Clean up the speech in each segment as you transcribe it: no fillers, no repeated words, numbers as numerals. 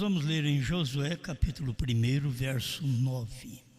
vamos ler em Josué, capítulo 1, verso 9.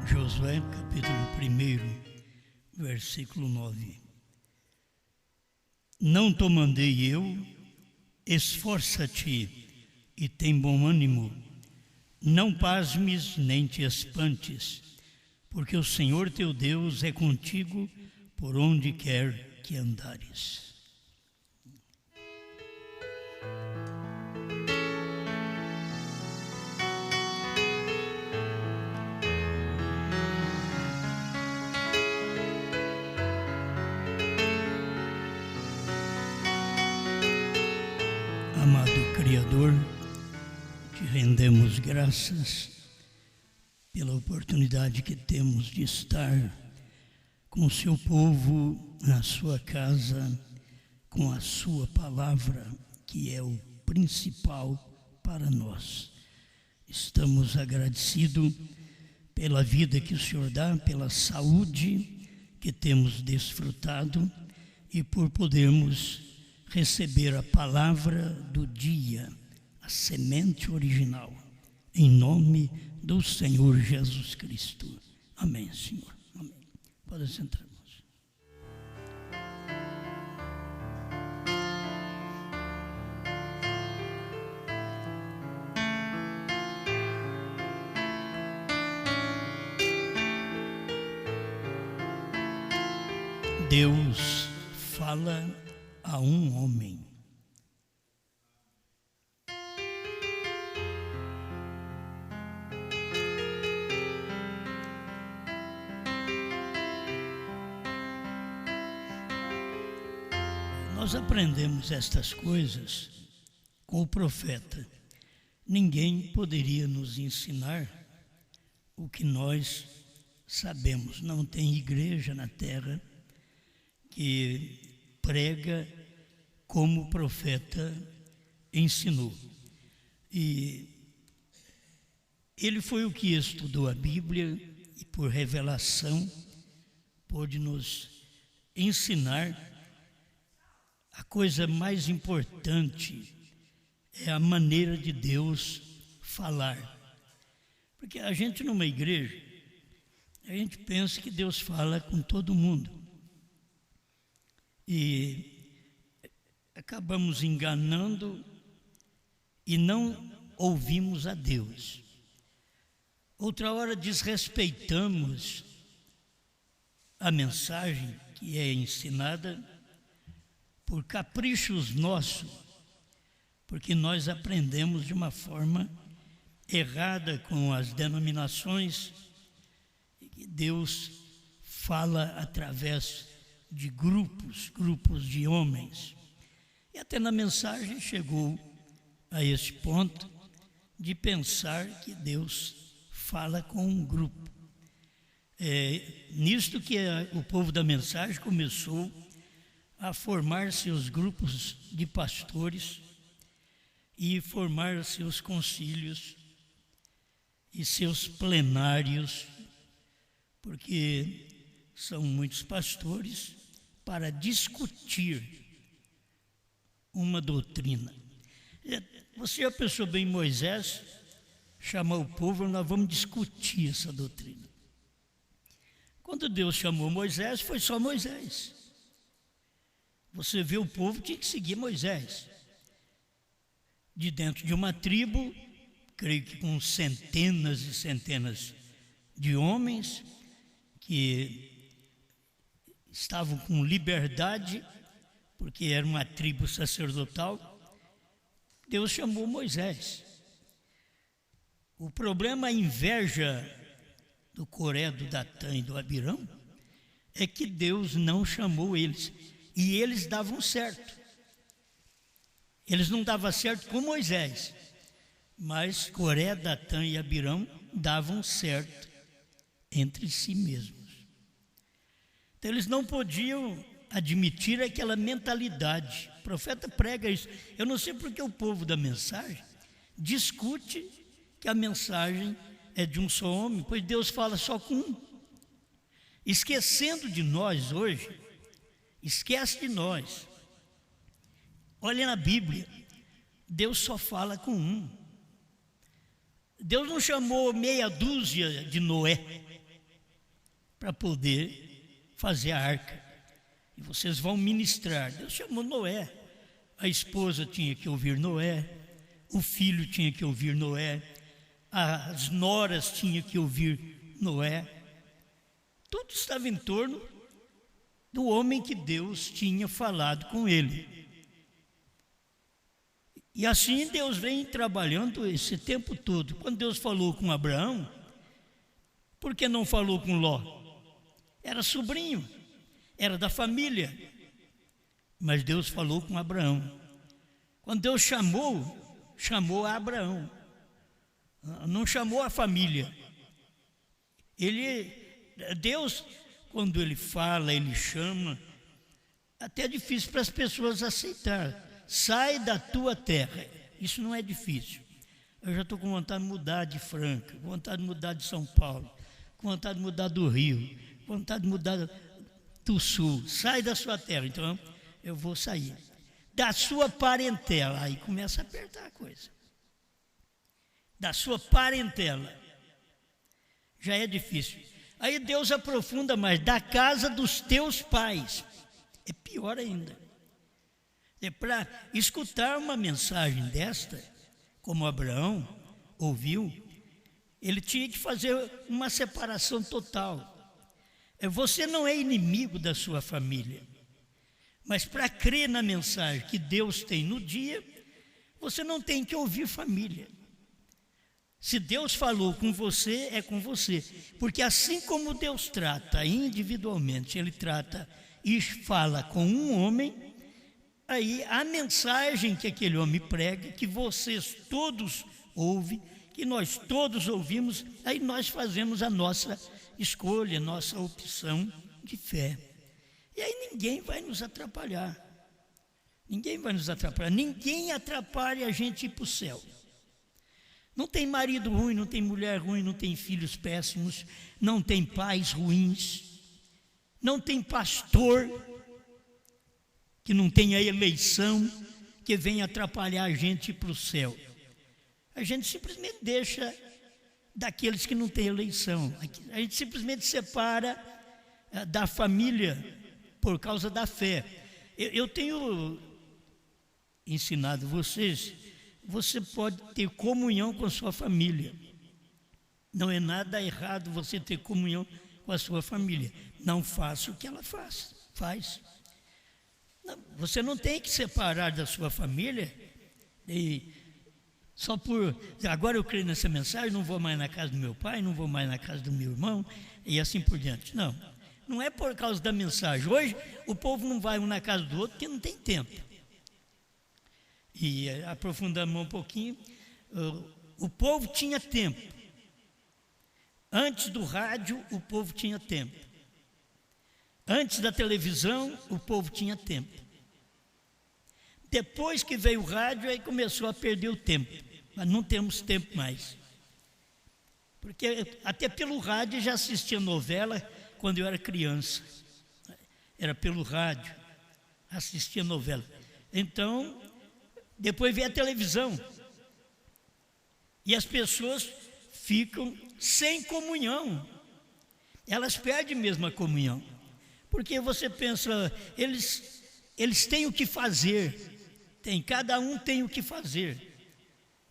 Josué, capítulo 1, versículo 9. Não te mandei eu, esforça-te e tem bom ânimo, não pasmes nem te espantes, porque o Senhor teu Deus é contigo por onde quer que andares. Amado Criador, te rendemos graças pela oportunidade que temos de estar com o seu povo na sua casa, com a sua palavra, que é o principal para nós. Estamos agradecidos pela vida que o Senhor dá, pela saúde que temos desfrutado e por podermos receber a palavra do dia, a semente original, em nome do Senhor Jesus Cristo. Amém, Senhor. Amém. Pode sentar, irmãos. Deus fala a um homem. Nós aprendemos estas coisas com o profeta. Ninguém poderia nos ensinar o que nós sabemos. Não tem igreja na terra que prega como o profeta ensinou. E ele foi o que estudou a Bíblia e por revelação pôde nos ensinar. A coisa mais importante é a maneira de Deus falar. Porque a gente numa igreja, a gente pensa que Deus fala com todo mundo. E acabamos enganando e não ouvimos a Deus. Outra hora desrespeitamos a mensagem que é ensinada por caprichos nossos, porque nós aprendemos de uma forma errada com as denominações, e Deus fala através de grupos de homens. E até na mensagem chegou a esse ponto de pensar que Deus fala com um grupo. Nisto que o povo da mensagem começou a formar seus grupos de pastores e formar seus concílios e seus plenários, porque são muitos pastores para discutir uma doutrina. Você já pensou bem, Moisés chamou o povo, nós vamos discutir essa doutrina. Quando Deus chamou Moisés, foi só Moisés. Você vê, o povo tinha que seguir Moisés. De dentro de uma tribo, creio que com centenas e centenas de homens que estavam com liberdade, porque era uma tribo sacerdotal, Deus chamou Moisés. O problema, a inveja do Coré, do Datã e do Abirão, é que Deus não chamou eles. E eles davam certo. Eles não davam certo com Moisés, Mas Coré, Datã e Abirão davam certo entre si mesmos. Então eles não podiam admitir aquela mentalidade. O profeta prega isso. Eu não sei porque o povo da mensagem discute que a mensagem é de um só homem, pois Deus fala só com um. Esquecendo de nós hoje, esquece de nós. Olha na Bíblia, Deus só fala com um. Deus não chamou meia dúzia de Noé para poder fazer a arca. E vocês vão ministrar. Deus chamou Noé. A esposa tinha que ouvir Noé, o filho tinha que ouvir Noé, as noras tinham que ouvir Noé. Tudo estava em torno do homem que Deus tinha falado com ele. E assim Deus vem trabalhando esse tempo todo. Quando Deus falou com Abraão, por que não falou com Ló? Era sobrinho, era da família. Mas Deus falou com Abraão. Quando Deus chamou a Abraão. Não chamou a família. Deus, quando Ele fala, Ele chama, até é difícil para as pessoas aceitar. Sai da tua terra. Isso não é difícil. Eu já estou com vontade de mudar de Franca, com vontade de mudar de São Paulo, com vontade de mudar do Rio, com vontade de mudar do Sul. Sai da sua terra. Então, eu vou sair. Da sua parentela. Aí começa a apertar a coisa. Da sua parentela. Já é difícil. Aí Deus aprofunda mais. Da casa dos teus pais. É pior ainda. É para escutar uma mensagem desta, como Abraão ouviu, ele tinha que fazer uma separação total. Você não é inimigo da sua família, mas para crer na mensagem que Deus tem no dia, você não tem que ouvir família. Se Deus falou com você, é com você. Porque assim como Deus trata individualmente, Ele trata e fala com um homem, aí a mensagem que aquele homem prega, que vocês todos ouvem, que nós todos ouvimos, aí nós fazemos a nossa escolha, a nossa opção de fé. E aí ninguém vai nos atrapalhar. Ninguém vai nos atrapalhar. Ninguém atrapalha a gente ir para o céu. Não tem marido ruim, não tem mulher ruim, não tem filhos péssimos, não tem pais ruins, não tem pastor que não tenha eleição, que venha atrapalhar a gente para o céu. A gente simplesmente deixa daqueles que não têm eleição. A gente simplesmente separa da família por causa da fé. Eu tenho ensinado vocês, você pode ter comunhão com a sua família. Não é nada errado você ter comunhão com a sua família. Não faça o que ela faz. Você não tem que separar da sua família e só por... Agora eu creio nessa mensagem, não vou mais na casa do meu pai, não vou mais na casa do meu irmão e assim por diante. Não é por causa da mensagem. Hoje o povo não vai um na casa do outro porque não tem tempo. E aprofundando um pouquinho, o povo tinha tempo. Antes do rádio, o povo tinha tempo. Antes da televisão, o povo tinha tempo. Depois que veio o rádio, aí começou a perder o tempo. Mas não temos tempo mais. Porque até pelo rádio eu já assistia novela quando eu era criança. Era pelo rádio, assistia novela. Então, depois veio a televisão. E as pessoas ficam sem comunhão. Elas perdem mesmo a comunhão. Porque você pensa, eles têm o que fazer. Cada um tem o que fazer.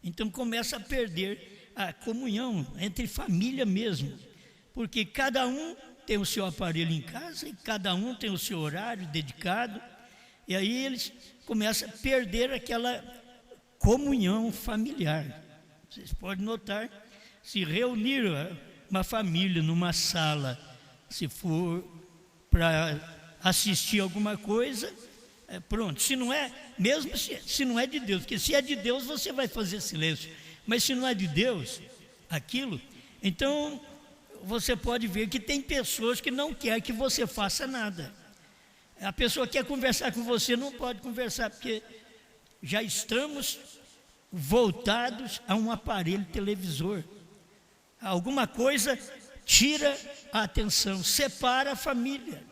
Então começa a perder a comunhão entre família mesmo. Porque cada um tem o seu aparelho em casa e cada um tem o seu horário dedicado. E aí eles começam a perder aquela comunhão familiar. Vocês podem notar, se reunir uma família numa sala, se for para assistir alguma coisa, pronto. Se não é, mesmo se não é de Deus, porque se é de Deus você vai fazer silêncio, Mas se não é de Deus, aquilo, então você pode ver que tem pessoas que não querem que você faça nada. A pessoa quer conversar com você, não pode conversar, porque já estamos voltados a um aparelho televisor. Alguma coisa tira a atenção, separa a família.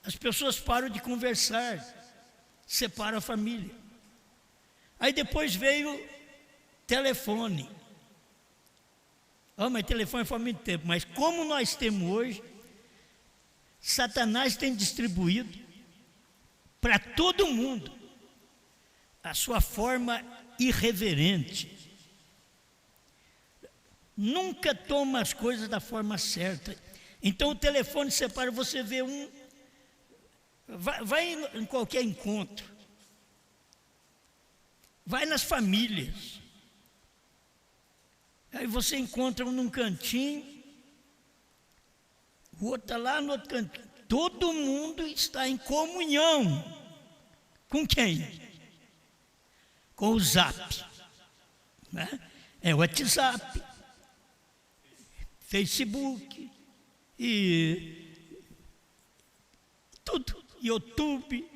As pessoas param de conversar, separa a família. Aí depois veio telefone. Mas telefone foi há muito tempo, mas como nós temos hoje, Satanás tem distribuído para todo mundo a sua forma irreverente. Nunca toma as coisas da forma certa. Então o telefone separa, você vê vai em qualquer encontro, vai nas famílias, aí você encontra um num cantinho, o outro está lá no outro cantinho. Todo mundo está em comunhão. Com quem? Com o Zap, né? É o WhatsApp, Facebook e tudo, YouTube.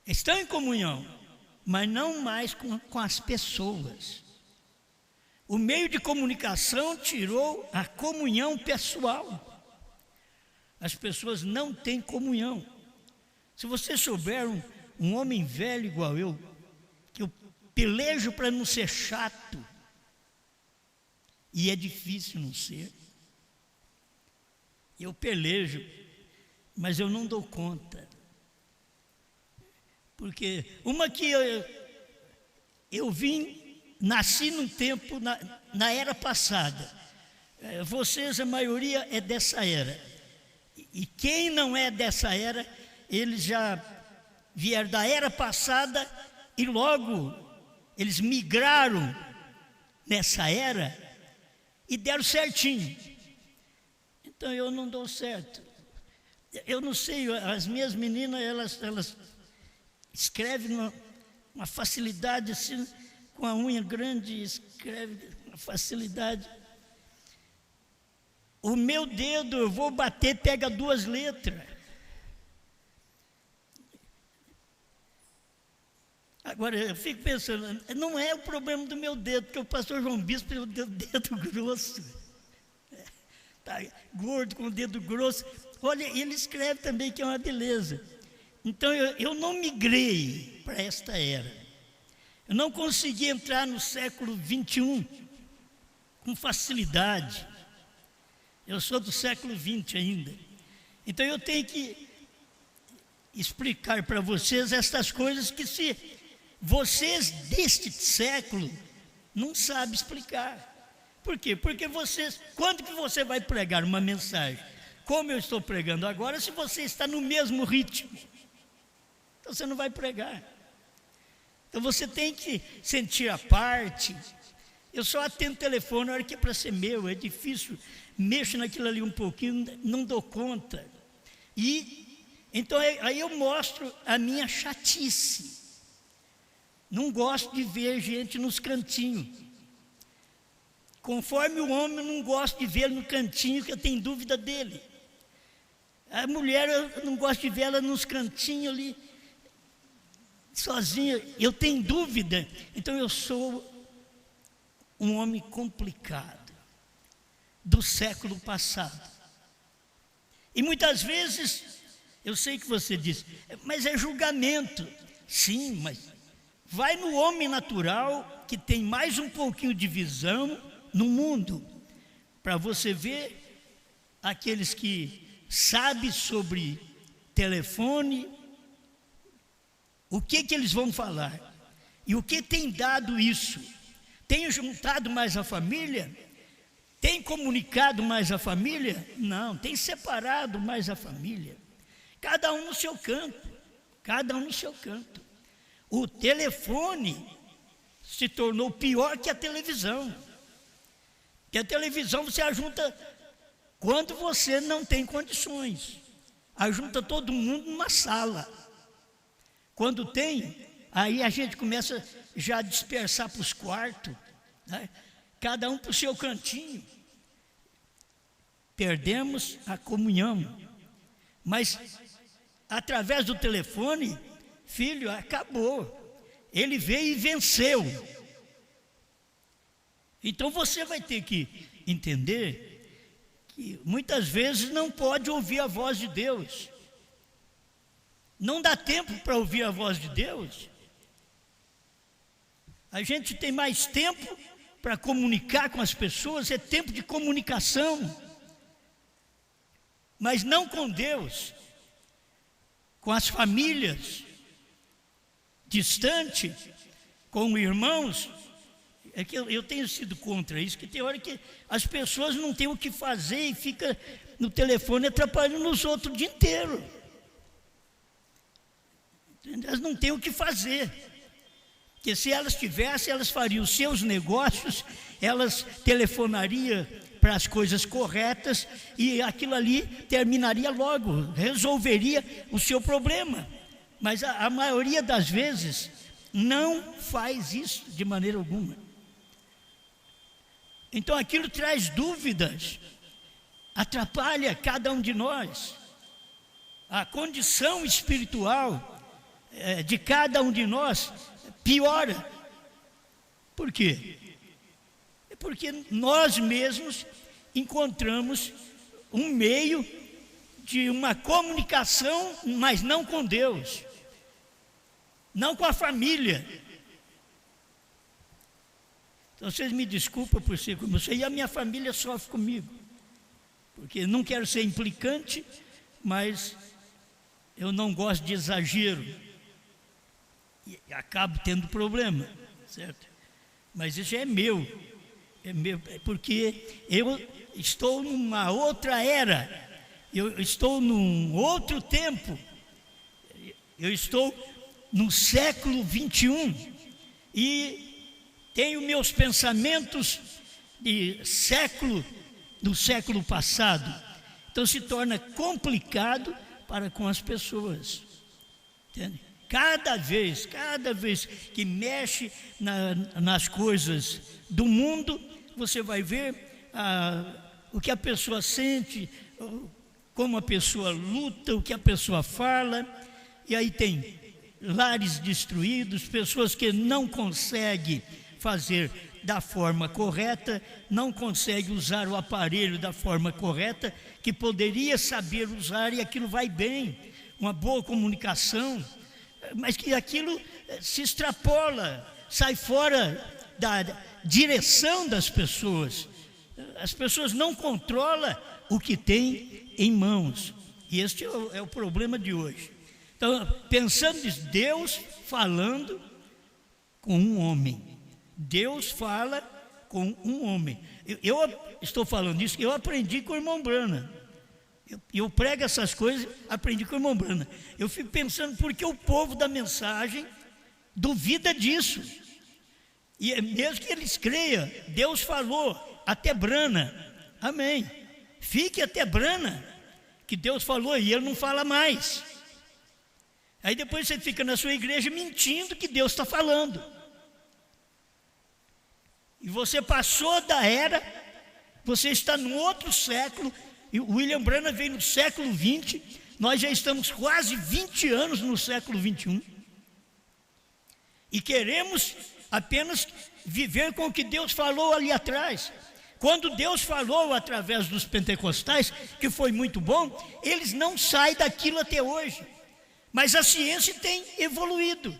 Estão em comunhão, mas não mais com as pessoas. O meio de comunicação tirou a comunhão pessoal. As pessoas não têm comunhão. Se você souber um homem velho igual eu, que eu pelejo para não ser chato, e é difícil não ser, eu pelejo, mas eu não dou conta. Porque uma que eu nasci num tempo, na era passada. Vocês, a maioria, é dessa era. E quem não é dessa era, eles já vieram da era passada e logo eles migraram nessa era e deram certinho. Então eu não dou certo. Eu não sei, as minhas meninas, elas escrevem uma facilidade assim, com a unha grande, escreve com facilidade. O meu dedo, eu vou bater, pega 2 letras. Agora, eu fico pensando, não é o problema do meu dedo, porque o pastor João Bispo tem o dedo grosso. Tá gordo, com o dedo grosso. Olha, ele escreve também que é uma beleza. Então, eu não migrei para esta era. Eu não consegui entrar no século 21 com facilidade. Eu sou do século 20 ainda. Então eu tenho que explicar para vocês estas coisas que se vocês deste século não sabem explicar. Por quê? Porque vocês, quando que você vai pregar uma mensagem? Como eu estou pregando agora, se você está no mesmo ritmo, então você não vai pregar. Então você tem que sentir a parte. Eu só atendo o telefone na hora que é para ser meu, é difícil, mexo naquilo ali um pouquinho, não dou conta. E então aí eu mostro a minha chatice. Não gosto de ver gente nos cantinhos. Conforme o homem, eu não gosto de ver ele no cantinho, que eu tenho dúvida dele. A mulher, eu não gosto de ver ela nos cantinhos ali, sozinha, eu tenho dúvida. Então eu sou um homem complicado, do século passado. E muitas vezes, eu sei que você diz, mas é julgamento. Sim, mas vai no homem natural, que tem mais um pouquinho de visão no mundo, para você ver aqueles que sabem sobre telefone, o que eles vão falar, e o que tem dado isso. Tem juntado mais a família? Tem comunicado mais a família? Não, tem separado mais a família. Cada um no seu canto, cada um no seu canto. O telefone se tornou pior que a televisão. Que a televisão você ajunta quando você não tem condições. Ajunta todo mundo numa sala. Quando tem, Aí a gente começa já a dispersar para os quartos, né? Cada um para o seu cantinho. Perdemos a comunhão. Mas através do telefone, filho, acabou. Ele veio e venceu. Então você vai ter que entender que muitas vezes não pode ouvir a voz de Deus. Não dá tempo para ouvir a voz de Deus. A gente tem mais tempo para comunicar com as pessoas, é tempo de comunicação. Mas não com Deus, com as famílias, distante, com irmãos. É que eu tenho sido contra isso, que tem hora que as pessoas não têm o que fazer e fica no telefone atrapalhando os outros o dia inteiro. Elas não têm o que fazer. Porque se elas tivessem, elas fariam os seus negócios, elas telefonariam para as coisas corretas e aquilo ali terminaria logo, resolveria o seu problema. Mas a maioria das vezes não faz isso de maneira alguma. Então aquilo traz dúvidas, atrapalha cada um de nós. A condição espiritual de cada um de nós piora. Por quê? É porque nós mesmos encontramos um meio de uma comunicação, mas não com Deus, não com a família. Então vocês me desculpam por ser como eu sou, e a minha família sofre comigo, porque não quero ser implicante, mas eu não gosto de exagero, e acabo tendo problema, certo? Mas isso é meu, é porque eu estou numa outra era, eu estou num outro tempo, eu estou no século 21 e tenho meus pensamentos do século passado. Então se torna complicado para com as pessoas, entende? Cada vez que mexe nas coisas do mundo, você vai ver o que a pessoa sente, como a pessoa luta, o que a pessoa fala, e aí tem lares destruídos, pessoas que não conseguem fazer da forma correta, não conseguem usar o aparelho da forma correta, que poderia saber usar e aquilo vai bem, uma boa comunicação, mas que aquilo se extrapola, sai fora da direção das pessoas. As pessoas não controlam o que tem em mãos, e este é o problema de hoje. Então, pensando nisso, Deus falando com um homem. Deus fala com um homem. Eu estou falando isso, eu aprendi com o irmão Brana. Eu prego essas coisas, aprendi com o irmão Brana. Eu fico pensando porque o povo da mensagem duvida disso. E mesmo que eles creiam, Deus falou até Brana. Amém. Fique até Brana, que Deus falou e ele não fala mais. Aí depois você fica na sua igreja mentindo que Deus está falando. E você passou da era, você está no outro século, e o William Branham veio no século 20, nós já estamos quase 20 anos no século 21. E queremos apenas viver com o que Deus falou ali atrás. Quando Deus falou através dos pentecostais, que foi muito bom, eles não saem daquilo até hoje. Mas a ciência tem evoluído.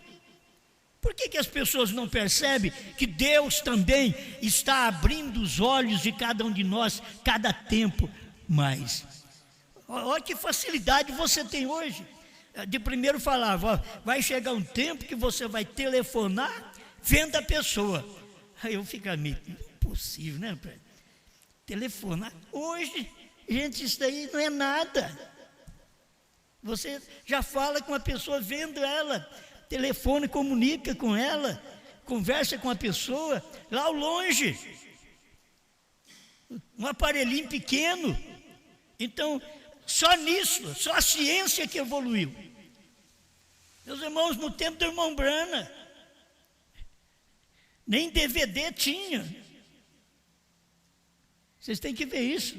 Por que as pessoas não percebem que Deus também está abrindo os olhos de cada um de nós, cada tempo mais? Olha que facilidade você tem hoje. De primeiro falava, vai chegar um tempo que você vai telefonar vendo a pessoa. Aí eu fico meio impossível, né? Telefonar. Hoje, gente, isso daí não é nada. Você já fala com a pessoa vendo ela, telefone, comunica com ela, conversa com a pessoa lá ao longe, um aparelhinho pequeno. Então, só nisso, só a ciência que evoluiu. Meus irmãos, no tempo do irmão Brana, nem DVD tinha. Vocês têm que ver isso.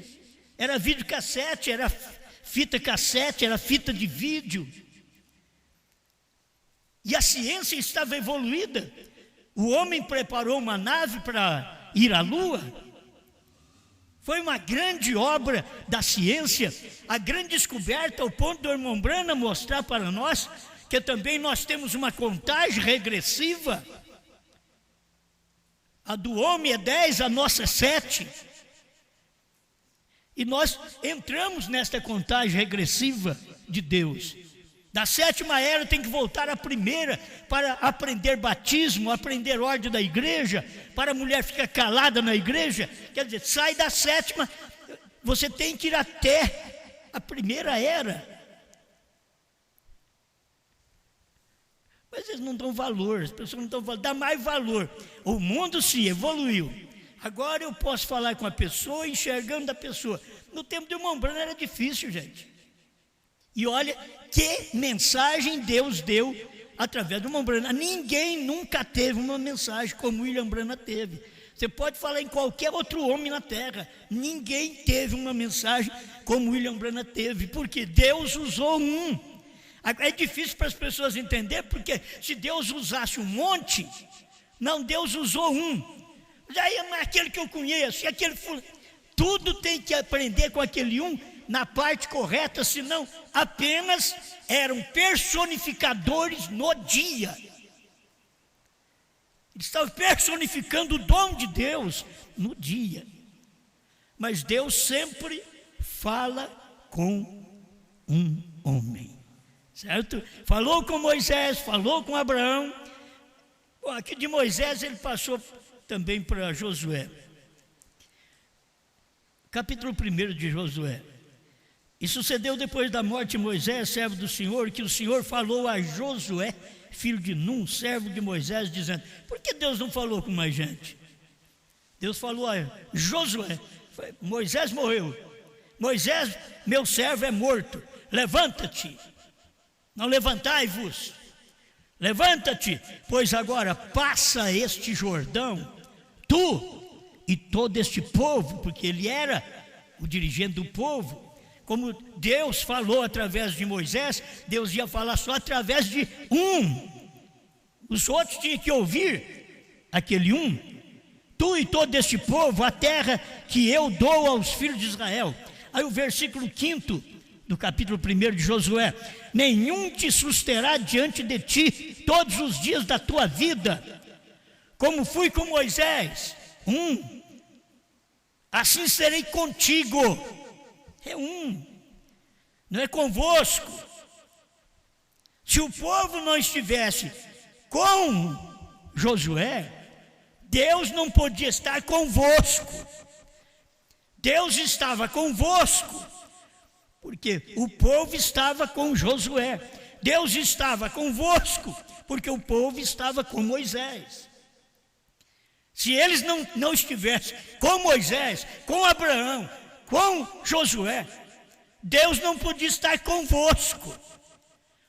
Era videocassete, era fita cassete, era fita de vídeo. E a ciência estava evoluída. O homem preparou uma nave para ir à Lua. Foi uma grande obra da ciência, a grande descoberta, ao ponto do irmão Brana mostrar para nós que também nós temos uma contagem regressiva. A do homem é 10, a nossa é 7. E nós entramos nesta contagem regressiva de Deus. Da 7ª era tem que voltar à 1ª para aprender batismo, aprender ordem da igreja, para a mulher ficar calada na igreja. Quer dizer, sai da 7ª, você tem que ir até a 1ª era. Mas eles não dão valor, as pessoas não dão valor, dá mais valor. O mundo sim evoluiu. Agora eu posso falar com a pessoa, enxergando a pessoa. No tempo do irmão Brana era difícil, gente. E olha que mensagem Deus deu através do irmão Brana. Ninguém nunca teve uma mensagem como William Brana teve. Você pode falar em qualquer outro homem na terra. Ninguém teve uma mensagem como William Brana teve. Porque Deus usou um. É difícil para as pessoas entenderem, porque se Deus usasse um monte, não, Deus usou um. Aí é aquele que eu conheço, aquele tudo tem que aprender com aquele um na parte correta, senão apenas eram personificadores no dia. Eles estavam personificando o dom de Deus no dia. Mas Deus sempre fala com um homem. Certo? Falou com Moisés, falou com Abraão. Bom, aqui de Moisés ele passou também para Josué. Capítulo 1 de Josué. E sucedeu depois da morte de Moisés, servo do Senhor, que o Senhor falou a Josué, filho de Num, servo de Moisés, dizendo: por que Deus não falou com mais gente? Deus falou a Josué: Moisés morreu, Moisés, meu servo, é morto, levanta-te. Não levantai-vos, levanta-te, pois agora passa este Jordão, tu e todo este povo, porque ele era o dirigente do povo. Como Deus falou através de Moisés, Deus ia falar só através de um. Os outros tinham que ouvir aquele um. Tu e todo este povo, a terra que eu dou aos filhos de Israel. Aí o versículo 5 do capítulo 1 de Josué: nenhum te susterá diante de ti todos os dias da tua vida, como fui com Moisés, assim serei contigo. É não é convosco. Se o povo não estivesse com Josué, Deus não podia estar convosco. Deus estava convosco, porque o povo estava com Josué. Deus estava convosco, porque o povo estava com Moisés. Se eles não estivessem com Moisés, com Abraão, com Josué, Deus não podia estar convosco,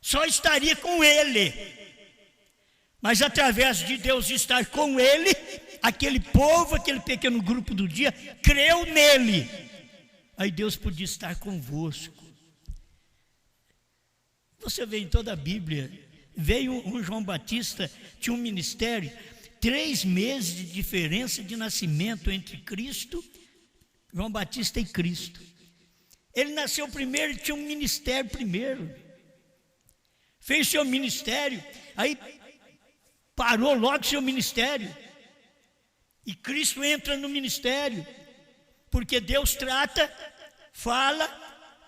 só estaria com ele. Mas através de Deus estar com ele, aquele povo, aquele pequeno grupo do dia, creu nele. Aí Deus podia estar convosco. Você vê em toda a Bíblia, veio um João Batista, tinha um ministério, 3 meses de diferença de nascimento entre Cristo, João Batista e Cristo. Ele nasceu primeiro, ele tinha um ministério primeiro. Fez seu ministério, aí parou logo seu ministério. E Cristo entra no ministério, porque Deus fala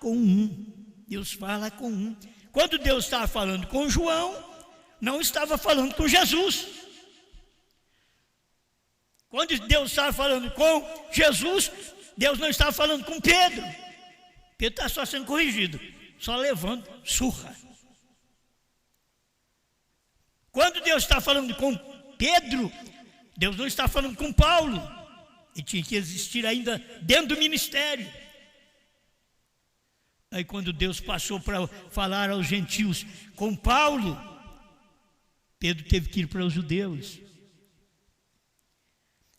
com um. Deus fala com um. Quando Deus estava falando com João, não estava falando com Jesus. Quando Deus estava falando com Jesus, Deus não estava falando com Pedro. Pedro está só sendo corrigido, só levando surra. Quando Deus está falando com Pedro, Deus não está falando com Paulo. Ele tinha que existir ainda dentro do ministério. Aí quando Deus passou para falar aos gentios com Paulo, Pedro teve que ir para os judeus.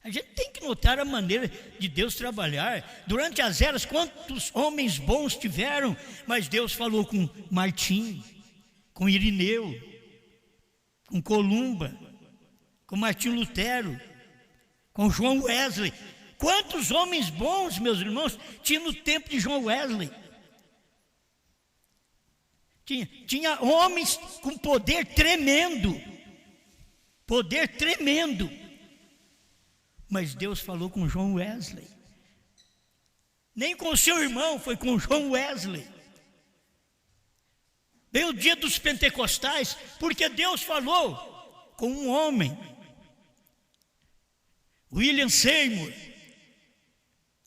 A gente tem que notar a maneira de Deus trabalhar. Durante as eras, quantos homens bons tiveram, mas Deus falou com Martim, com Irineu, com Columba, com Martim Lutero, com João Wesley. Quantos homens bons, meus irmãos, tinha no tempo de João Wesley? Tinha homens com poder tremendo. Poder tremendo. Mas Deus falou com João Wesley. Nem com o seu irmão, foi com João Wesley. Veio o dia dos pentecostais, porque Deus falou com um homem, William Seymour,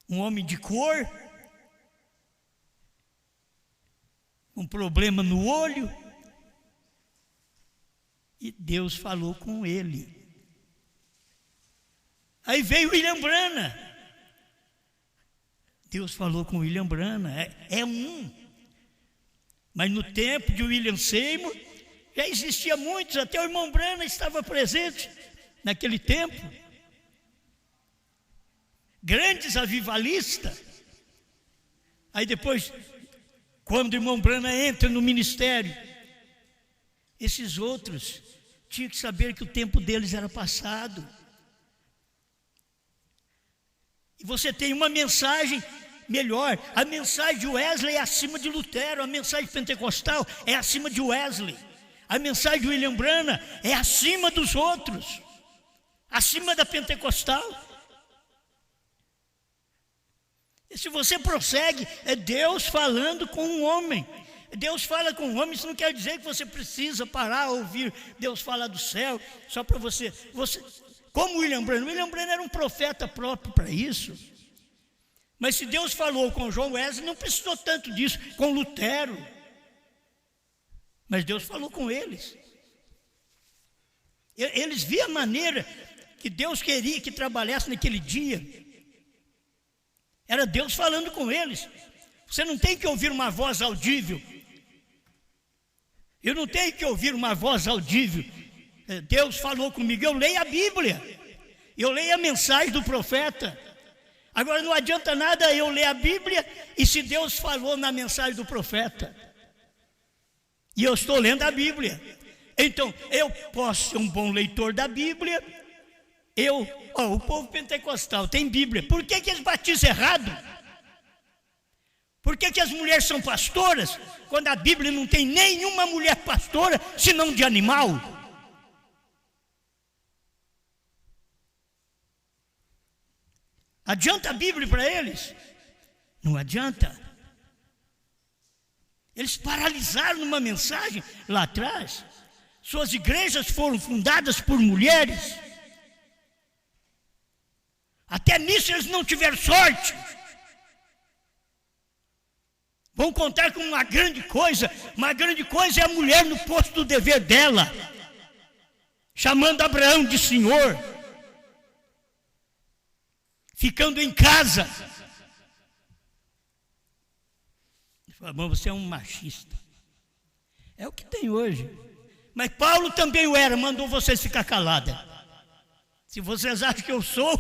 um homem de cor, um problema no olho, e Deus falou com ele. Aí veio William Branham. Deus falou com William Branham, é um. Mas no tempo de William Seymour, já existia muitos, até o irmão Branham estava presente naquele tempo. Grandes avivalistas. Aí depois, quando o irmão Branham entra no ministério, esses outros tinham que saber que o tempo deles era passado. E você tem uma mensagem melhor. A mensagem de Wesley é acima de Lutero. A mensagem pentecostal é acima de Wesley. A mensagem de William Branham é acima dos outros, acima da pentecostal. E se você prossegue, é Deus falando com um homem. Deus fala com um homem, isso não quer dizer que você precisa parar a ouvir Deus falar do céu, só para você. Como William Branham era um profeta próprio para isso. Mas se Deus falou com João Wesley, não precisou tanto disso, com Lutero. Mas Deus falou com eles. Eles viam a maneira que Deus queria que trabalhasse naquele dia. Era Deus falando com eles. Você não tem que ouvir uma voz audível. Eu não tenho que ouvir uma voz audível. Deus falou comigo, eu leio a Bíblia, eu leio a mensagem do profeta. Agora não adianta nada eu ler a Bíblia e se Deus falou na mensagem do profeta, e eu estou lendo a Bíblia, então eu posso ser um bom leitor da Bíblia. O povo pentecostal tem Bíblia, por que eles batizam errado? Por que as mulheres são pastoras, quando a Bíblia não tem nenhuma mulher pastora, senão de animal? Adianta a Bíblia para eles? Não adianta. Eles paralisaram numa mensagem lá atrás. Suas igrejas foram fundadas por mulheres. Até nisso eles não tiveram sorte. Vão contar com uma grande coisa. Uma grande coisa é a mulher no posto do dever dela, chamando Abraão de senhor, ficando em casa. Bom, você é um machista. É o que tem hoje. Mas Paulo também o era, mandou vocês ficar calados. Se vocês acham que eu sou,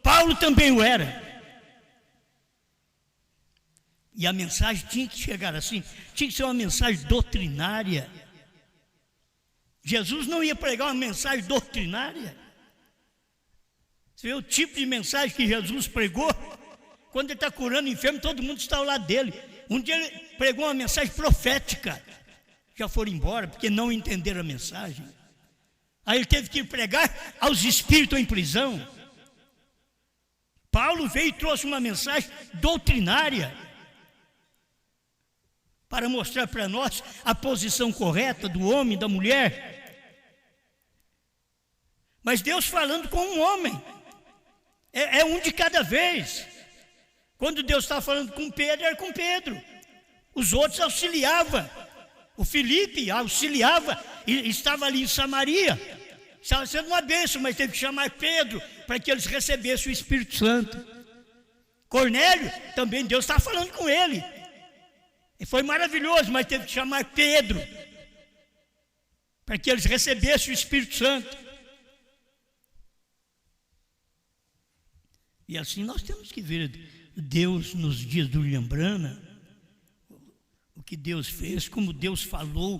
Paulo também o era. E a mensagem tinha que chegar assim, tinha que ser uma mensagem doutrinária. Jesus não ia pregar uma mensagem doutrinária. Você vê o tipo de mensagem que Jesus pregou? Quando ele está curando enfermo, todo mundo está ao lado dele. Um dia ele pregou uma mensagem profética. Já foram embora, porque não entenderam a mensagem. Aí ele teve que pregar aos espíritos em prisão. Paulo veio e trouxe uma mensagem doutrinária, para mostrar para nós a posição correta do homem e da mulher. Mas Deus falando com um homem, é um de cada vez. Quando Deus estava falando com Pedro, era com Pedro. Os outros auxiliavam. O Filipe auxiliava e estava ali em Samaria. Estava sendo uma bênção, mas teve que chamar Pedro para que eles recebessem o Espírito Santo. Cornélio, também Deus estava falando com ele. E foi maravilhoso, mas teve que chamar Pedro para que eles recebessem o Espírito Santo. E assim nós temos que ver Deus nos dias do William Branham, o que Deus fez, como Deus falou,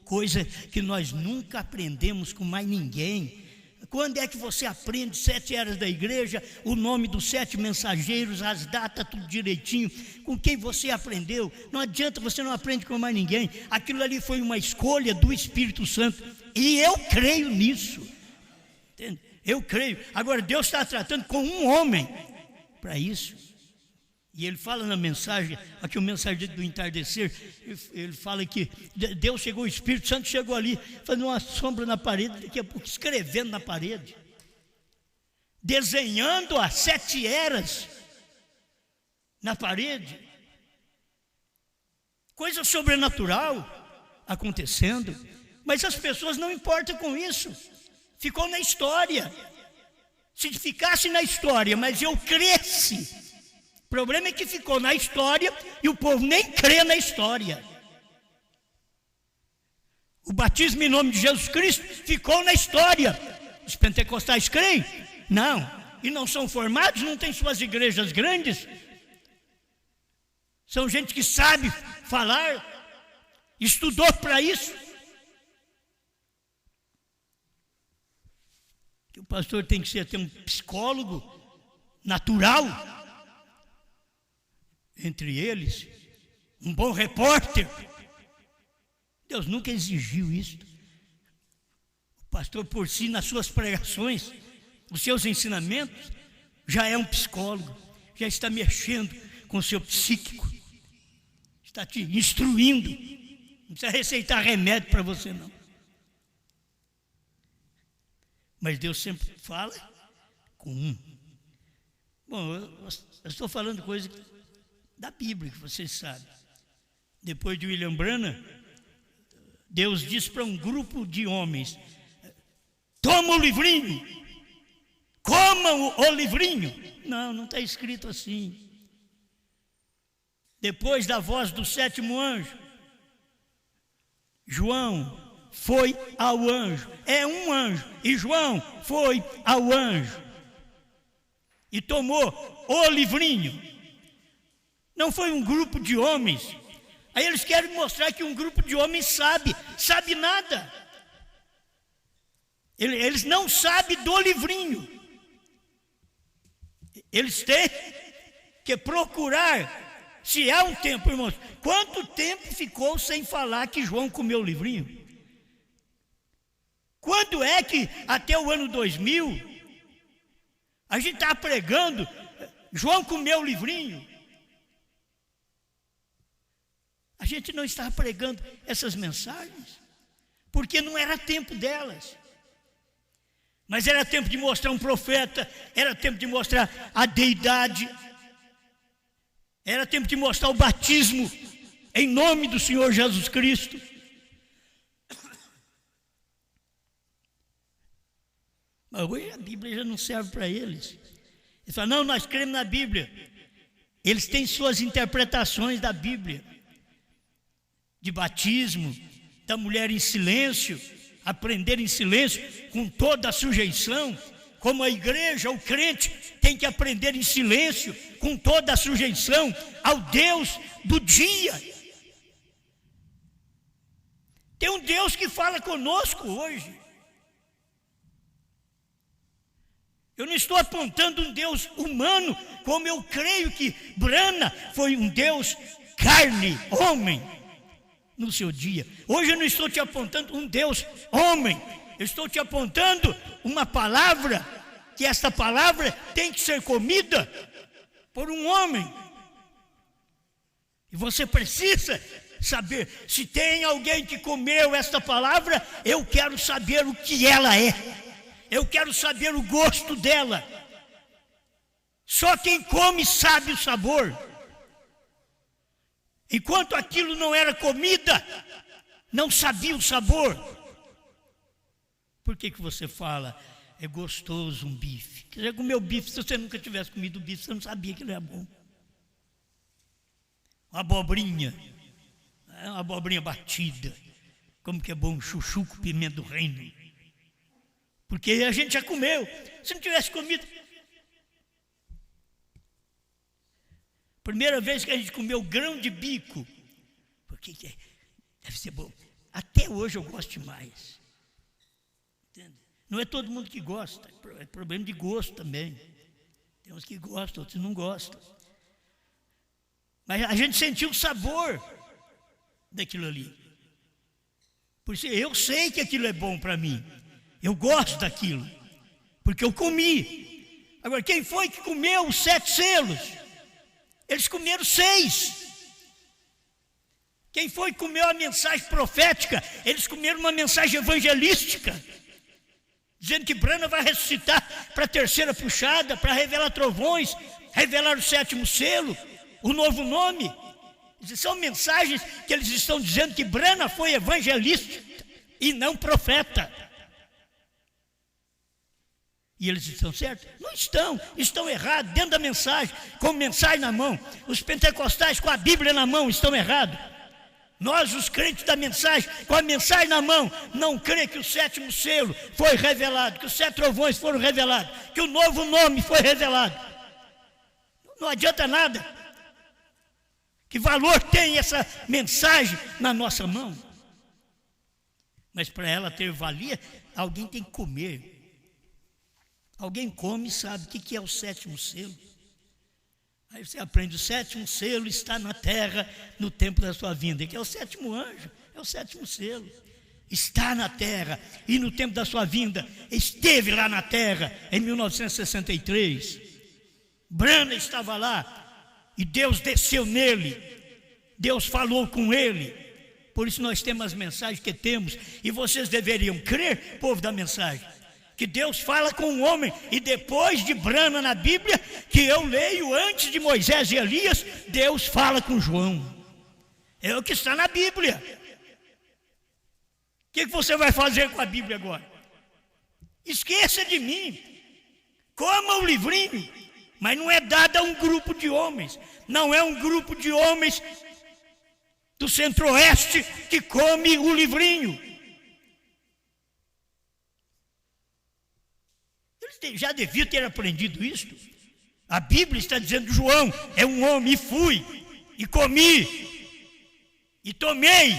coisa que nós nunca aprendemos com mais ninguém. Quando é que você aprende 7 eras da igreja, o nome dos 7 mensageiros, as datas, tudo direitinho, com quem você aprendeu? Não adianta, você não aprende com mais ninguém. Aquilo ali foi uma escolha do Espírito Santo, e eu creio nisso, entende? Eu creio. Agora Deus está tratando com um homem para isso. E ele fala na mensagem, aqui o mensageiro do entardecer, ele fala que Deus chegou, o Espírito Santo chegou ali, fazendo uma sombra na parede, daqui a pouco escrevendo na parede, desenhando as 7 eras na parede, coisa sobrenatural acontecendo, mas as pessoas não importam com isso, ficou na história. Se ficasse na história, mas eu cresci, o problema é que ficou na história e o povo nem crê na história. O batismo em nome de Jesus Cristo ficou na história. Os pentecostais creem? Não. E não são formados, não têm suas igrejas grandes. São gente que sabe falar, estudou para isso. Que o pastor tem que ter um psicólogo natural, entre eles, um bom repórter. Deus nunca exigiu isso. O pastor por si, nas suas pregações, os seus ensinamentos, já é um psicólogo, já está mexendo com o seu psíquico, está te instruindo, não precisa receitar remédio para você não. Mas Deus sempre fala com um. Bom, eu estou falando coisa da Bíblia, que vocês sabem. Depois de William Branham, Deus diz para um grupo de homens: toma o livrinho, comam o livrinho. Não, não está escrito assim. Depois da voz do 7º anjo, João foi ao anjo, é um anjo, e João foi ao anjo e tomou o livrinho. Não foi um grupo de homens. Aí eles querem mostrar que um grupo de homens sabe nada. Eles não sabem do livrinho. Eles têm que procurar, se há um tempo, irmãos. Quanto tempo ficou sem falar que João comeu o livrinho? Quando é que até o ano 2000 a gente está pregando João comeu o livrinho? A gente não está pregando essas mensagens porque não era tempo delas. Mas era tempo de mostrar um profeta, era tempo de mostrar a deidade, era tempo de mostrar o batismo em nome do Senhor Jesus Cristo. Mas hoje a Bíblia já não serve para eles. Eles falam: não, nós cremos na Bíblia. Eles têm suas interpretações da Bíblia, de batismo, da mulher em silêncio, aprender em silêncio, com toda a sujeição, como a igreja, o crente, tem que aprender em silêncio, com toda a sujeição ao Deus do dia. Tem um Deus que fala conosco hoje. Eu não estou apontando um Deus humano, como eu creio que Branham foi um Deus carne, homem, no seu dia. Hoje eu não estou te apontando um Deus homem, eu estou te apontando uma palavra, que esta palavra tem que ser comida por um homem. E você precisa saber, se tem alguém que comeu esta palavra, eu quero saber o que ela é. Eu quero saber o gosto dela. Só quem come sabe o sabor. Enquanto aquilo não era comida, não sabia o sabor. Por que você fala, é gostoso um bife? Quer dizer, comer o bife, se você nunca tivesse comido bife, você não sabia que ele era bom. Uma abobrinha batida. Como que é bom chuchu com pimenta do reino. Porque a gente já comeu. Se não tivesse comido... Primeira vez que a gente comeu grão de bico. Porque deve ser bom. Até hoje eu gosto demais. Entende? Não é todo mundo que gosta. É problema de gosto também. Tem uns que gostam, outros não gostam. Mas a gente sentiu o sabor daquilo ali. Por isso eu sei que aquilo é bom para mim. Eu gosto daquilo. Porque eu comi. Agora, quem foi que comeu os 7 selos? Eles comeram 6. Quem foi que comeu a mensagem profética? Eles comeram uma mensagem evangelística, dizendo que Branham vai ressuscitar para a terceira puxada, para revelar trovões, revelar o 7º selo, o novo nome. São mensagens que eles estão dizendo que Branham foi evangelista e não profeta. E eles estão certos? Não estão, estão errados, dentro da mensagem, com mensagem na mão. Os pentecostais com a Bíblia na mão estão errados. Nós, os crentes da mensagem, com a mensagem na mão, não crê que o 7º selo foi revelado, que os 7 trovões foram revelados, que o novo nome foi revelado. Não adianta nada. Que valor tem essa mensagem na nossa mão? Mas para ela ter valia, alguém tem que comer. Alguém come e sabe o que é o 7º selo. Aí você aprende, o 7º selo está na terra no tempo da sua vinda, que é o 7º anjo, é o 7º selo. Está na terra e no tempo da sua vinda, esteve lá na terra em 1963. Branham estava lá e Deus desceu nele, Deus falou com ele. Por isso nós temos as mensagens que temos, e vocês deveriam crer, povo da mensagem, que Deus fala com o homem, e depois de Branham na Bíblia, que eu leio antes de Moisés e Elias, Deus fala com João. É o que está na Bíblia. O que você vai fazer com a Bíblia agora? Esqueça de mim. Coma o livrinho, mas não é dado a um grupo de homens. Não é um grupo de homens do Centro-Oeste que come o livrinho. Já devia ter aprendido isto. A Bíblia está dizendo, João é um homem, e fui, e comi, e tomei.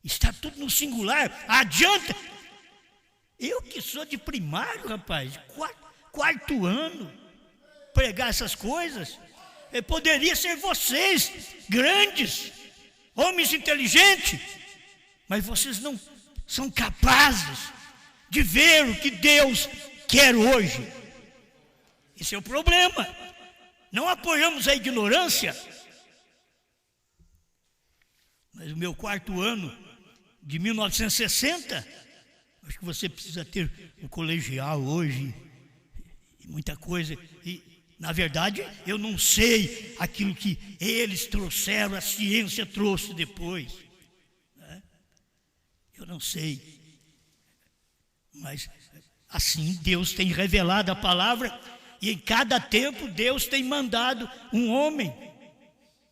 Está tudo no singular. Adianta. Eu que sou de primário, rapaz, quarto ano, pregar essas coisas. Poderia ser vocês, grandes, homens inteligentes, mas vocês não são capazes de ver o que Deus quer hoje. Esse é o problema. Não apoiamos a ignorância. Mas o meu 4º ano de 1960, acho que você precisa ter um colegial hoje, e muita coisa. E, na verdade, eu não sei aquilo que eles trouxeram, a ciência trouxe depois. Né? Eu não sei. Mas assim Deus tem revelado a palavra, e em cada tempo Deus tem mandado um homem,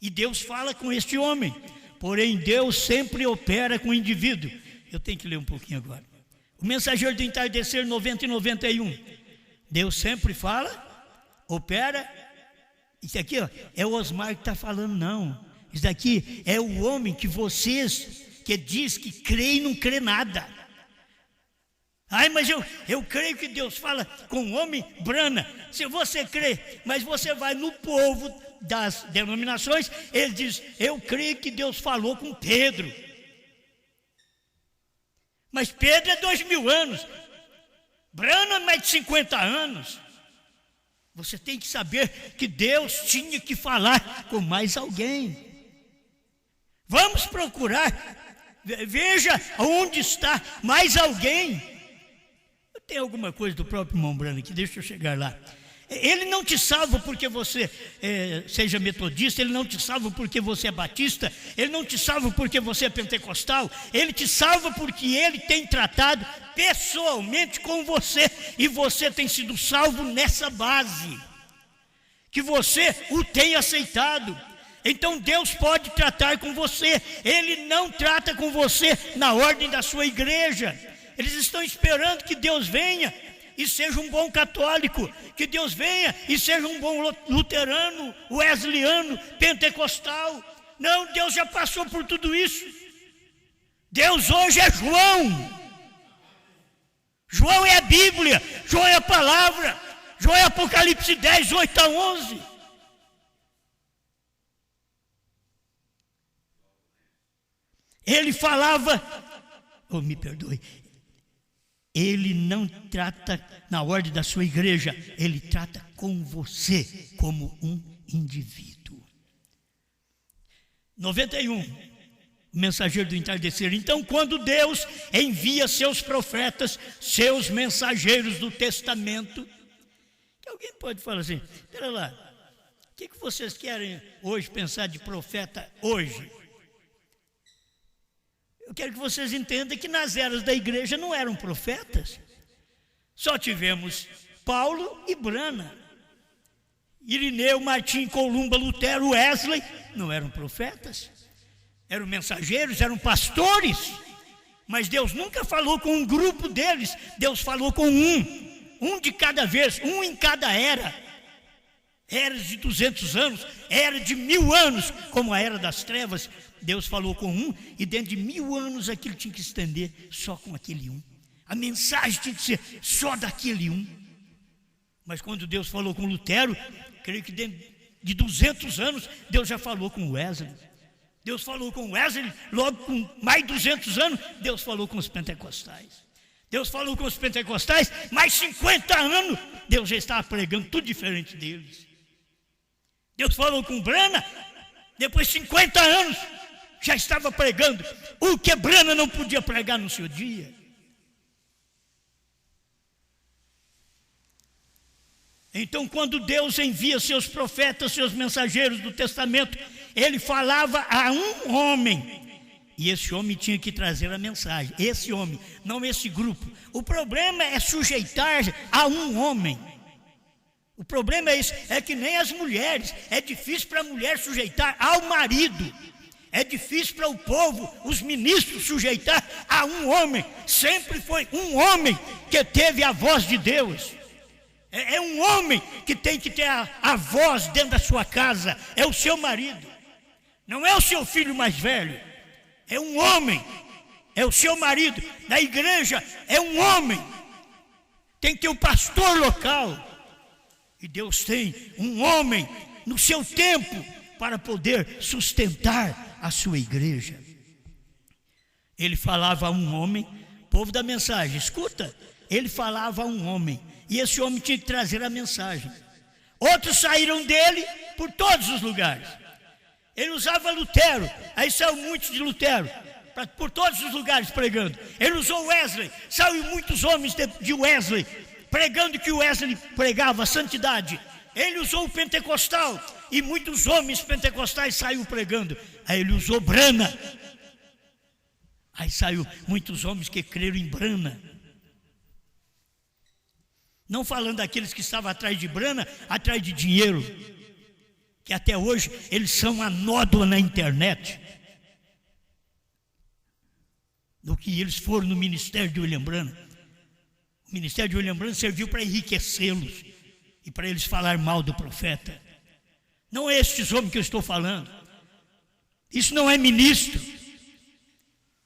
e Deus fala com este homem. Porém Deus sempre opera com o indivíduo. Eu tenho que ler um pouquinho agora. O Mensageiro do Entardecer 90 e 91. Deus sempre fala, opera. Isso aqui é o Osmar que está falando, não. Isso daqui é o homem que vocês, que diz que crê e não crê nada. Ai, mas eu creio que Deus fala com o homem, Branham. Se você crê, mas você vai no povo das denominações, ele diz, eu creio que Deus falou com Pedro. Mas Pedro é 2000 anos, Branham é mais de 50 anos. Você tem que saber que Deus tinha que falar com mais alguém. Vamos procurar, veja onde está mais alguém. Tem alguma coisa do próprio irmão Branham aqui, deixa eu chegar lá. Ele não te salva porque você seja metodista, ele não te salva porque você é batista, ele não te salva porque você é pentecostal, ele te salva porque ele tem tratado pessoalmente com você, e você tem sido salvo nessa base, que você o tem aceitado. Então Deus pode tratar com você. Ele não trata com você na ordem da sua igreja. Eles estão esperando que Deus venha e seja um bom católico, que Deus venha e seja um bom luterano, wesleyano, pentecostal. Não, Deus já passou por tudo isso. Deus hoje é João. João é a Bíblia, João é a palavra, João é Apocalipse 10, 8 a 11. Ele falava, me perdoe, ele não trata na ordem da sua igreja, ele trata com você como um indivíduo. 91, o mensageiro do entardecer. Então, quando Deus envia seus profetas, seus mensageiros do testamento, que alguém pode falar assim, espera lá, o que vocês querem hoje pensar de profeta hoje? Eu quero que vocês entendam que nas eras da igreja não eram profetas. Só tivemos Paulo e Brana. Irineu, Martim, Columba, Lutero, Wesley, não eram profetas. Eram mensageiros, eram pastores. Mas Deus nunca falou com um grupo deles. Deus falou com um de cada vez, um em cada era. Eras de 200 anos, era de 1000 anos, como a era das trevas. Deus falou com um, e dentro de 1000 anos aquilo tinha que estender só com aquele um. A mensagem tinha que ser só daquele um. Mas quando Deus falou com Lutero, creio que dentro de 200 anos, Deus já falou com Wesley. Deus falou com Wesley, logo com mais de 200 anos, Deus falou com os pentecostais. Deus falou com os pentecostais, mais 50 anos, Deus já estava pregando tudo diferente deles. Deus falou com Brana, depois de 50 anos, já estava pregando o que Brana não podia pregar no seu dia. Então, quando Deus envia seus profetas, seus mensageiros do testamento, ele falava a um homem, e esse homem tinha que trazer a mensagem. Esse homem, não esse grupo. O problema é sujeitar a um homem. O problema é isso, é que nem as mulheres, é difícil para a mulher sujeitar ao marido. É difícil para o povo, os ministros, sujeitar a um homem. Sempre foi um homem que teve a voz de Deus. É um homem que tem que ter a voz dentro da sua casa. É o seu marido. Não é o seu filho mais velho. É um homem. É o seu marido. Na igreja é um homem. Tem que ter um pastor local. E Deus tem um homem no seu tempo para poder sustentar a sua igreja. Ele falava a um homem, povo da mensagem, escuta, ele falava a um homem, e esse homem tinha que trazer a mensagem. Outros saíram dele por todos os lugares. Ele usava Lutero, aí saiu muitos de Lutero, por todos os lugares pregando. Ele usou Wesley, saiu muitos homens de Wesley, pregando que Wesley pregava a santidade. Ele usou o pentecostal, e muitos homens pentecostais saíram pregando. Aí ele usou Brana. Aí saiu muitos homens que creram em Brana. Não falando daqueles que estavam atrás de Brana, atrás de dinheiro, que até hoje eles são a nódoa na internet, do que eles foram no ministério de William Branham. O ministério de William Branham serviu para enriquecê-los e para eles falar mal do profeta. Não é estes homens que eu estou falando. Isso não é ministro.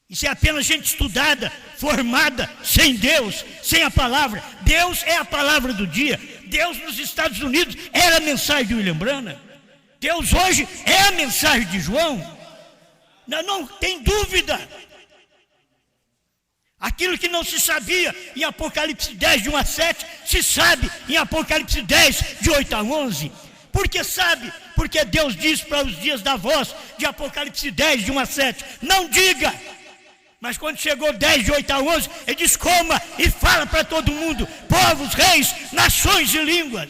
Isso é apenas gente estudada, formada, sem Deus, sem a palavra. Deus é a palavra do dia. Deus nos Estados Unidos era a mensagem de William Branham. Deus hoje é a mensagem de João. Não tem dúvida. Aquilo que não se sabia em Apocalipse 10, de 1 a 7, se sabe em Apocalipse 10, de 8 a 11. Por que sabe? Porque Deus diz para os dias da voz de Apocalipse 10, de 1 a 7, não diga. Mas quando chegou 10, de 8 a 11, ele diz, coma e fala para todo mundo, povos, reis, nações e línguas.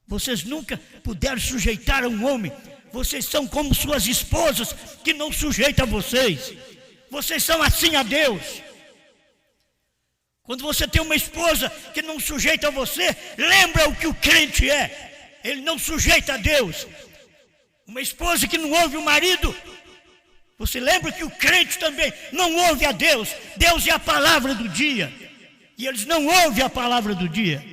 Vocês nunca puderam sujeitar a um homem. Vocês são como suas esposas que não sujeitam a vocês. Vocês são assim a Deus. Quando você tem uma esposa que não sujeita a você, lembra o que o crente é. ele não sujeita a Deus. Uma esposa que não ouve o marido, você lembra que o crente também não ouve a Deus. Deus é a palavra do dia, e eles não ouvem a palavra do dia.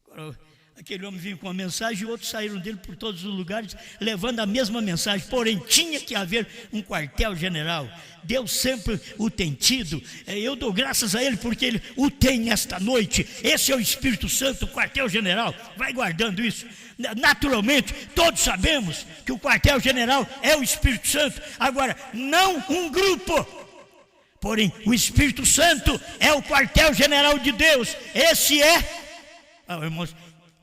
Agora, aquele homem vinha com uma mensagem e outros saíram dele por todos os lugares levando a mesma mensagem. Porém, tinha que haver um quartel-general. Deus sempre o tem tido. Eu dou graças a Ele porque Ele o tem nesta noite. Esse é o Espírito Santo, o quartel-general. Vai guardando isso. Naturalmente, todos sabemos que o quartel-general é o Espírito Santo. Agora, não um grupo. Porém, o Espírito Santo é o quartel-general de Deus. Esse é... irmãos,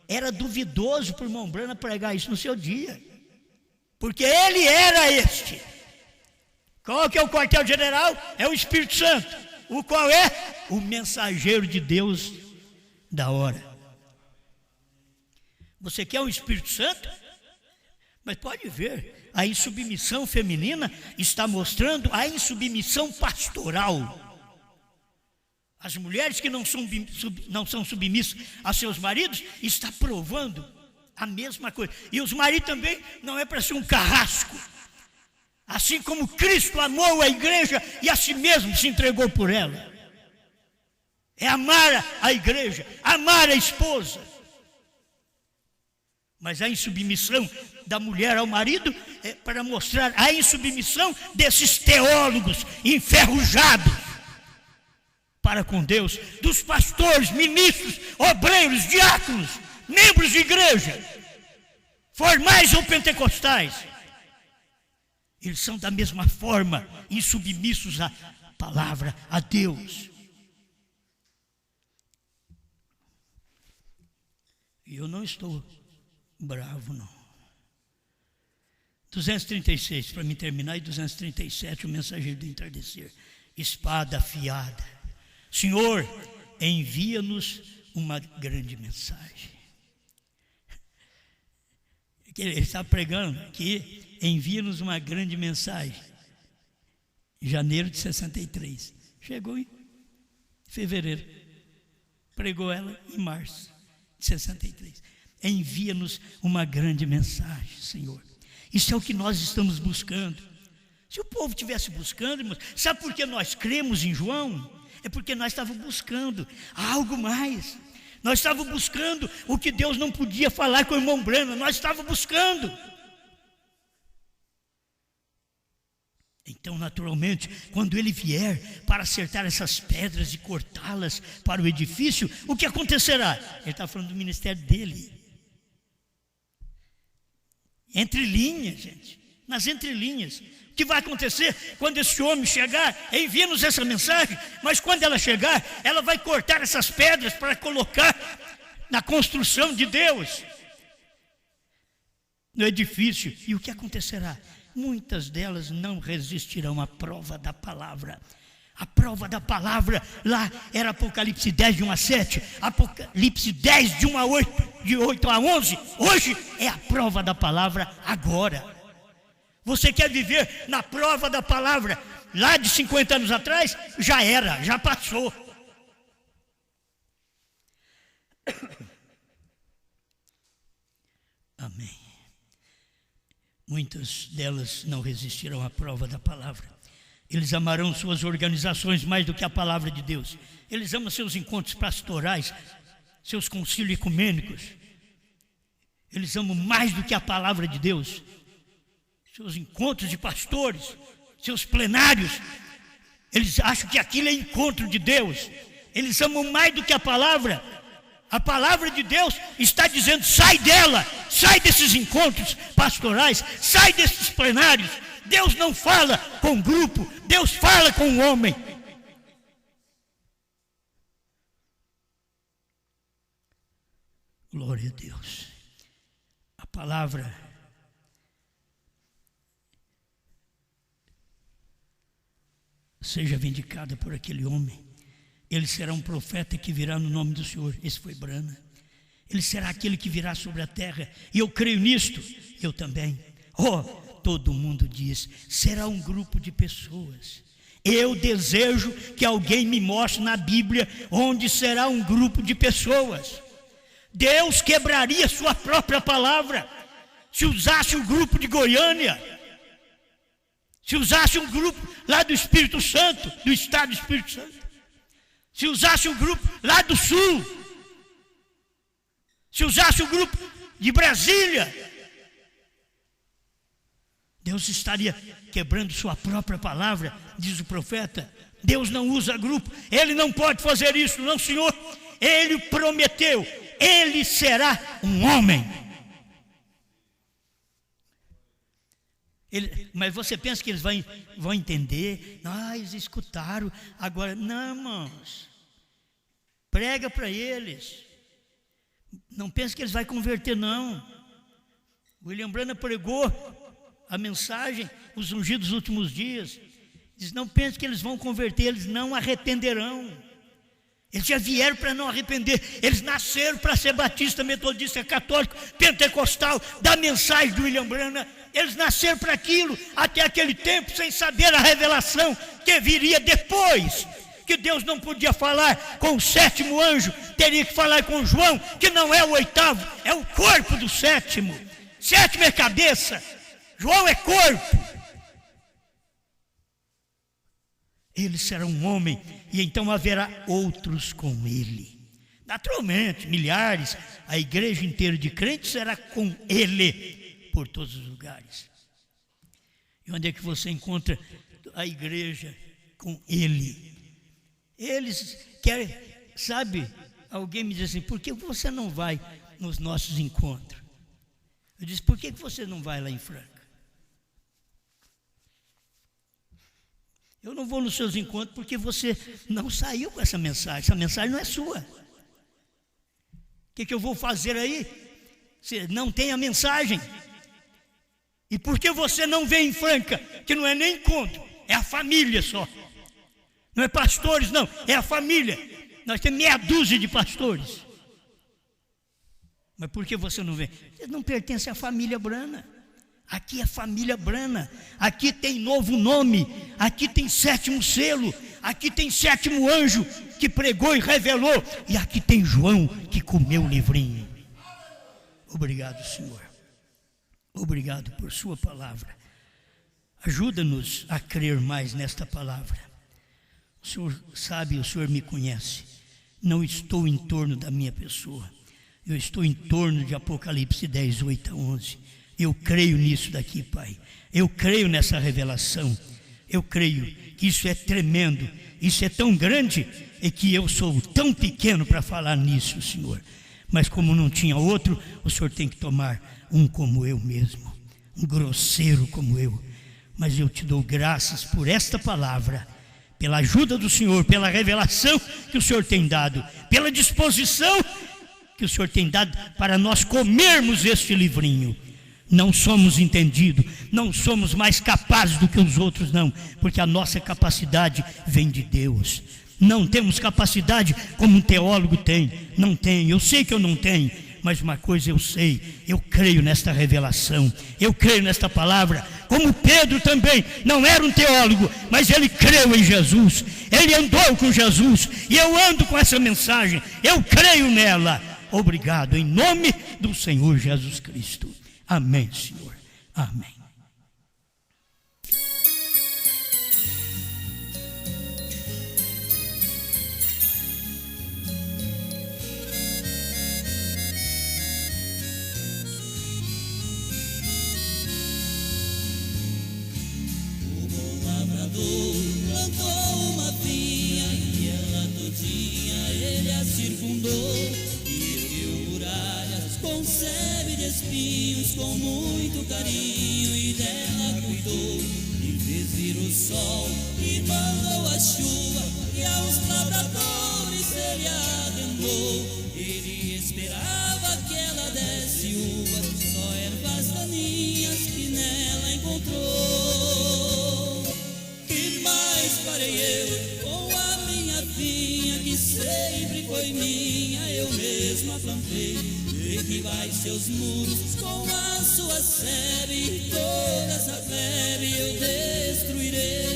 era duvidoso para o irmão Brana pregar isso no seu dia, porque ele era este. Qual que é o quartel-general? É o Espírito Santo, o qual é o mensageiro de Deus da hora. Você quer um Espírito Santo? Mas pode ver, a insubmissão feminina está mostrando a insubmissão pastoral. As mulheres que não são submissas a seus maridos, está provando a mesma coisa. E os maridos também não é para ser um carrasco. Assim como Cristo amou a igreja e a si mesmo se entregou por ela. É amar a igreja, amar a esposa. Mas a insubmissão da mulher ao marido é para mostrar a insubmissão desses teólogos enferrujados para com Deus, dos pastores, ministros, obreiros, diáconos, membros de igreja, formais ou pentecostais. Eles são da mesma forma insubmissos à palavra, a Deus. E eu não estou bravo, não. 236, para me terminar, e 237, o mensageiro do entardecer. Espada afiada. Senhor, envia-nos uma grande mensagem. Ele está pregando que envia-nos uma grande mensagem. Em janeiro de 63. Chegou em fevereiro. Pregou ela em março de 63. Envia-nos uma grande mensagem, Senhor. Isso é o que nós estamos buscando. Se o povo estivesse buscando, irmãos, sabe por que nós cremos em João? É porque nós estávamos buscando algo mais. Nós estávamos buscando o que Deus não podia falar com o irmão Brana. Nós estávamos buscando. Então, naturalmente, quando ele vier para acertar essas pedras e cortá-las para o edifício, o que acontecerá? Ele está falando do ministério dele. Entre linhas, gente, nas entrelinhas. O que vai acontecer quando esse homem chegar? Envia-nos essa mensagem, mas quando ela chegar, ela vai cortar essas pedras para colocar na construção de Deus, no edifício. E o que acontecerá? Muitas delas não resistirão à prova da palavra. A prova da palavra lá era Apocalipse 10, de 1 a 7, Apocalipse 10, de 1 a 8, de 8 a 11. Hoje é a prova da palavra agora. Você quer viver na prova da palavra lá de 50 anos atrás? Já era, já passou. Amém. Muitas delas não resistirão à prova da palavra. Eles amarão suas organizações mais do que a palavra de Deus. Eles amam seus encontros pastorais, seus concílios ecumênicos. Eles amam mais do que a palavra de Deus. Seus encontros de pastores, seus plenários. Eles acham que aquilo é encontro de Deus. Eles amam mais do que a palavra. A palavra de Deus está dizendo: sai dela, sai desses encontros pastorais, sai desses plenários. Deus não fala com grupo, Deus fala com o homem. Glória a Deus. A palavra seja vindicada por aquele homem. Ele será um profeta que virá no nome do Senhor. Esse foi Brana. Ele será aquele que virá sobre a terra. E eu creio nisto. Eu também. Todo mundo diz, será um grupo de pessoas. Eu desejo que alguém me mostre na Bíblia onde será um grupo de pessoas. Deus quebraria sua própria palavra se usasse um grupo de Goiânia, se usasse um grupo lá do Espírito Santo, do estado do Espírito Santo, se usasse um grupo lá do Sul, se usasse um grupo de Brasília. Deus estaria quebrando sua própria palavra, diz o profeta. Deus não usa grupo, Ele não pode fazer isso, não, Senhor. Ele prometeu, Ele será um homem. Mas você pensa que eles vão entender? Eles escutaram, agora, não, irmãos. Prega para eles. Não pense que eles vão converter, não. William Branham pregou a mensagem, os ungidos dos últimos dias. Diz, não pense que eles vão converter, eles não arrependerão. Eles já vieram para não arrepender. Eles nasceram para ser batista, metodista, católico, pentecostal, da mensagem do William Branham. Eles nasceram para aquilo, até aquele tempo, sem saber a revelação que viria depois. Que Deus não podia falar com o sétimo anjo, teria que falar com João, que não é o oitavo, é o corpo do sétimo. Sétimo é cabeça, João é corpo. Ele será um homem, e então haverá outros com ele. Naturalmente, milhares, a igreja inteira de crentes será com ele, por todos os lugares. E onde é que você encontra a igreja com ele? Eles querem, sabe, alguém me diz assim, por que você não vai nos nossos encontros? Eu disse, por que você não vai lá em Franca? Eu não vou nos seus encontros porque você não saiu com essa mensagem não é sua. O que eu vou fazer aí? Você não tem a mensagem. E por que você não vem em Franca? Que não é nem encontro, é a família só. Não é pastores, não, é a família. Nós temos meia dúzia de pastores. Mas por que você não vem? Você não pertence à família Brana. Aqui é família Brana. Aqui tem novo nome. Aqui tem sétimo selo. Aqui tem sétimo anjo que pregou e revelou. E aqui tem João que comeu o livrinho. Obrigado, Senhor. Obrigado por sua palavra. Ajuda-nos a crer mais nesta palavra. O Senhor sabe, o Senhor me conhece. Não estou em torno da minha pessoa. Eu estou em torno de Apocalipse 10, 8 a 11. Eu creio nisso daqui, Pai. Eu creio nessa revelação. Eu creio que isso é tremendo. Isso é tão grande e que eu sou tão pequeno para falar nisso, Senhor. Mas como não tinha outro, o Senhor tem que tomar um como eu mesmo. Um grosseiro como eu. Mas eu te dou graças por esta palavra, pela ajuda do Senhor, pela revelação que o Senhor tem dado, pela disposição que o Senhor tem dado para nós comermos este livrinho. Não somos entendidos, não somos mais capazes do que os outros, não, porque a nossa capacidade vem de Deus. Não temos capacidade como um teólogo tem, não tem, eu sei que eu não tenho, mas uma coisa eu sei, eu creio nesta revelação, eu creio nesta palavra, como Pedro também, não era um teólogo, mas ele creu em Jesus, ele andou com Jesus, e eu ando com essa mensagem, eu creio nela. Obrigado, em nome do Senhor Jesus Cristo. Amém, Senhor. Amém. O bom lavrador plantou uma vinha e ela todinha ele a circundou. Concebe de espinhos com muito carinho e dela cuidou, e fez vir o sol e mandou a chuva, e aos lavradores ele arrendou. Ele esperava que ela desse uvas, só ervas daninhas que nela encontrou. E mais farei eu com a minha vinha, que sempre foi minha, eu mesma plantei. Derribai seus muros com a sua sebe, e toda essa plebe eu destruirei.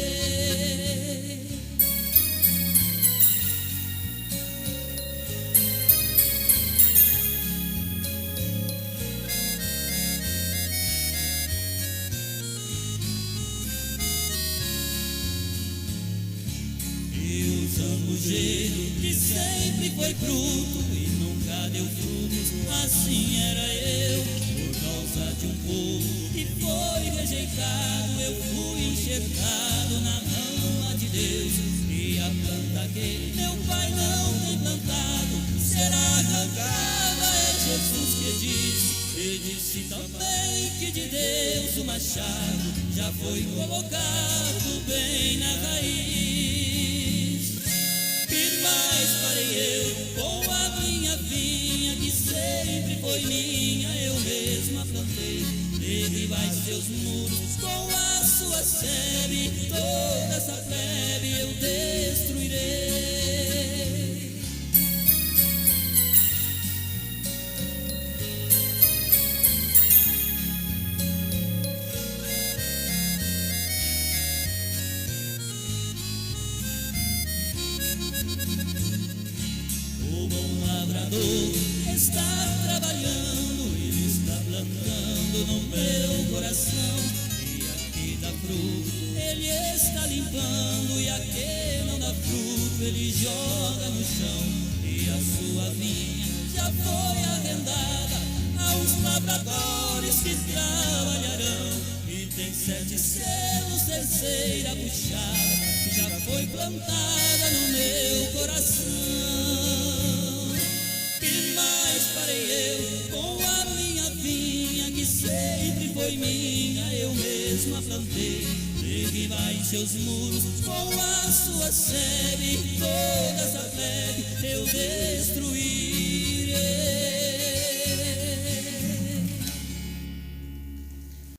foi bruto e nunca deu frutos, assim era eu. Por causa de um povo que foi rejeitado, eu fui enxertado na mão de Deus. E a planta que meu pai não tem plantado será arrancada, é Jesus que diz. E disse também que de Deus o machado já foi colocado bem na raiz. E mais farei eu com a minha vinha, que sempre foi minha, eu mesma plantei. Derribai seus muros com a sua sebe, toda essa plebe eu destruirei. O bom lavrador está trabalhando, ele está plantando no meu coração. E aqui dá fruto, ele está limpando, e aqui não dá fruto, ele joga no chão. E a sua vinha já foi arrendada aos lavradores que trabalharão. E tem 7 selos, terceira puxada, que já foi plantada no meu coração. Que mais farei eu com a minha vinha, que sempre foi minha, eu mesma plantei. Derribai seus muros com a sua sebe,